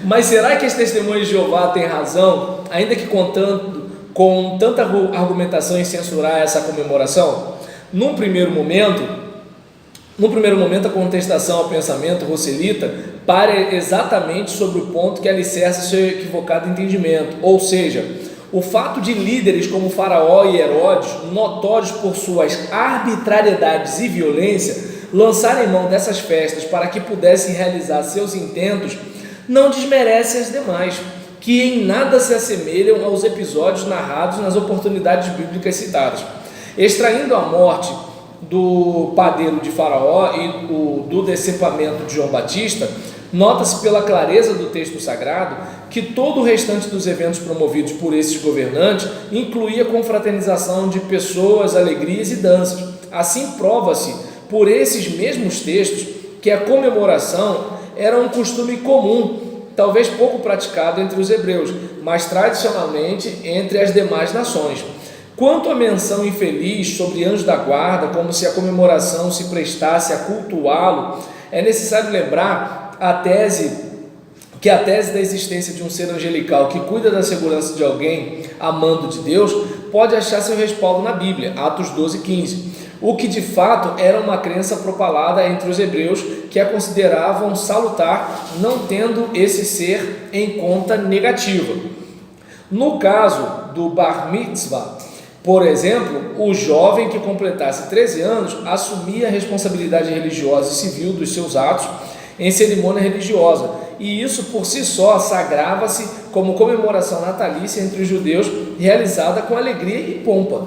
Mas será que as testemunhas de Jeová têm razão, ainda que contando com tanta argumentação em censurar essa comemoração? Num primeiro momento, a contestação ao pensamento rosselita para exatamente sobre o ponto que alicerça seu equivocado entendimento, ou seja, o fato de líderes como Faraó e Herodes, notórios por suas arbitrariedades e violência, lançarem mão dessas festas para que pudessem realizar seus intentos, não desmerece as demais, que em nada se assemelham aos episódios narrados nas oportunidades bíblicas citadas. Extraindo a morte do padeiro de Faraó e do decepamento de João Batista, nota-se pela clareza do texto sagrado que todo o restante dos eventos promovidos por esses governantes incluía confraternização de pessoas, alegrias e danças. Assim prova-se por esses mesmos textos que a comemoração era um costume comum, talvez pouco praticado entre os hebreus, mas tradicionalmente entre as demais nações. Quanto à menção infeliz sobre anjo da guarda, como se a comemoração se prestasse a cultuá-lo, é necessário lembrar a tese da existência de um ser angelical que cuida da segurança de alguém a mando de Deus pode achar seu respaldo na Bíblia, Atos 12:15, o que de fato era uma crença propalada entre os hebreus que a consideravam salutar, não tendo esse ser em conta negativa. No caso do Bar Mitzvah, por exemplo, o jovem que completasse 13 anos assumia a responsabilidade religiosa e civil dos seus atos em cerimônia religiosa, e isso por si só sagrava-se como comemoração natalícia entre os judeus, realizada com alegria e pompa.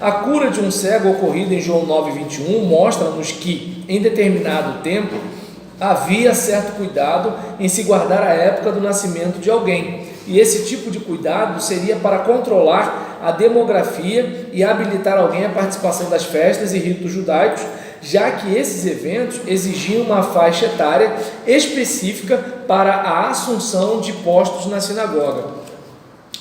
A cura de um cego ocorrida em João 9:21 mostra-nos que, em determinado tempo, havia certo cuidado em se guardar a época do nascimento de alguém, e esse tipo de cuidado seria para controlar a demografia e habilitar alguém à participação das festas e ritos judaicos, já que esses eventos exigiam uma faixa etária específica para a assunção de postos na sinagoga.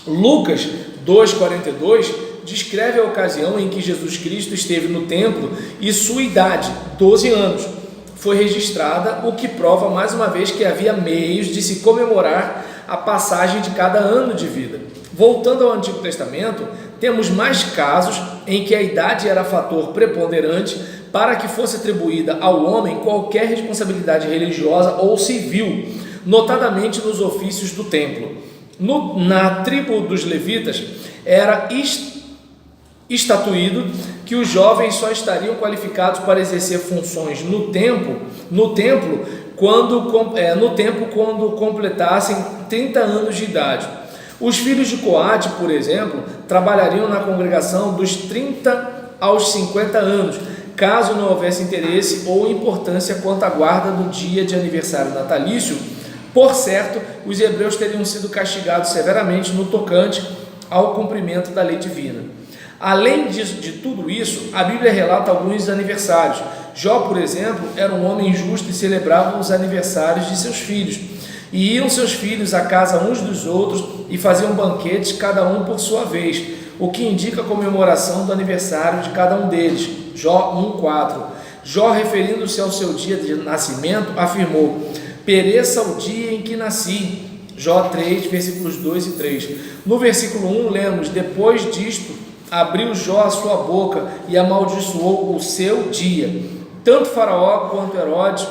Lucas 2:42 descreve a ocasião em que Jesus Cristo esteve no templo e sua idade, 12 anos, foi registrada, o que prova mais uma vez que havia meios de se comemorar a passagem de cada ano de vida. Voltando ao Antigo Testamento, temos mais casos em que a idade era fator preponderante para que fosse atribuída ao homem qualquer responsabilidade religiosa ou civil, notadamente nos ofícios do templo. Na tribo dos levitas era estatuído que os jovens só estariam qualificados para exercer funções no templo quando completassem 30 anos de idade. Os filhos de Coate, por exemplo, trabalhariam na congregação dos 30 aos 50 anos, caso não houvesse interesse ou importância quanto à guarda do dia de aniversário natalício. Por certo, os hebreus teriam sido castigados severamente no tocante ao cumprimento da lei divina. Além de tudo isso, a Bíblia relata alguns aniversários. Jó, por exemplo, era um homem justo e celebrava os aniversários de seus filhos. E iam seus filhos à casa uns dos outros e faziam banquetes, cada um por sua vez, o que indica a comemoração do aniversário de cada um deles. Jó 1:4. Jó, referindo-se ao seu dia de nascimento, afirmou: pereça o dia em que nasci. Jó 3, versículos 2 e 3. No versículo 1 lemos: depois disto, abriu Jó a sua boca e amaldiçoou o seu dia. Tanto Faraó quanto Herodes,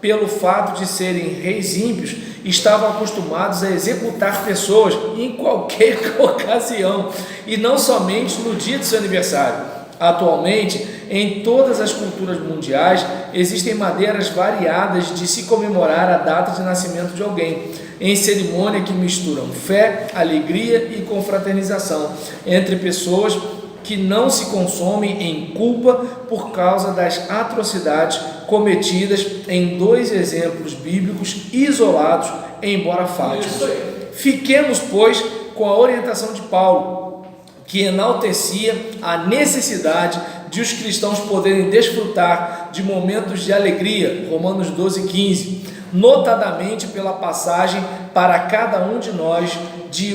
pelo fato de serem reis ímpios, estavam acostumados a executar pessoas em qualquer ocasião, e não somente no dia de seu aniversário. Atualmente, em todas as culturas mundiais, existem maneiras variadas de se comemorar a data de nascimento de alguém, em cerimônia que misturam fé, alegria e confraternização entre pessoas que não se consomem em culpa por causa das atrocidades cometidas em dois exemplos bíblicos isolados, embora fáticos. Fiquemos, pois, com a orientação de Paulo, que enaltecia a necessidade de os cristãos poderem desfrutar de momentos de alegria, Romanos 12:15, notadamente pela passagem para cada um de nós de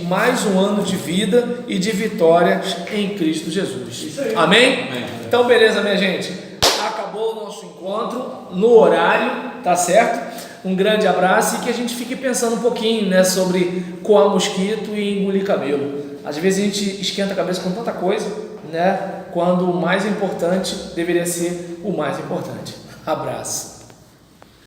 mais um ano de vida e de vitória em Cristo Jesus. Amém? Então, beleza, minha gente? Acabou o nosso encontro no horário, tá certo? Um grande abraço e que a gente fique pensando um pouquinho, né, sobre coar mosquito e engolir camelo. Às vezes a gente esquenta a cabeça com tanta coisa, né, quando o mais importante deveria ser o mais importante. Abraço.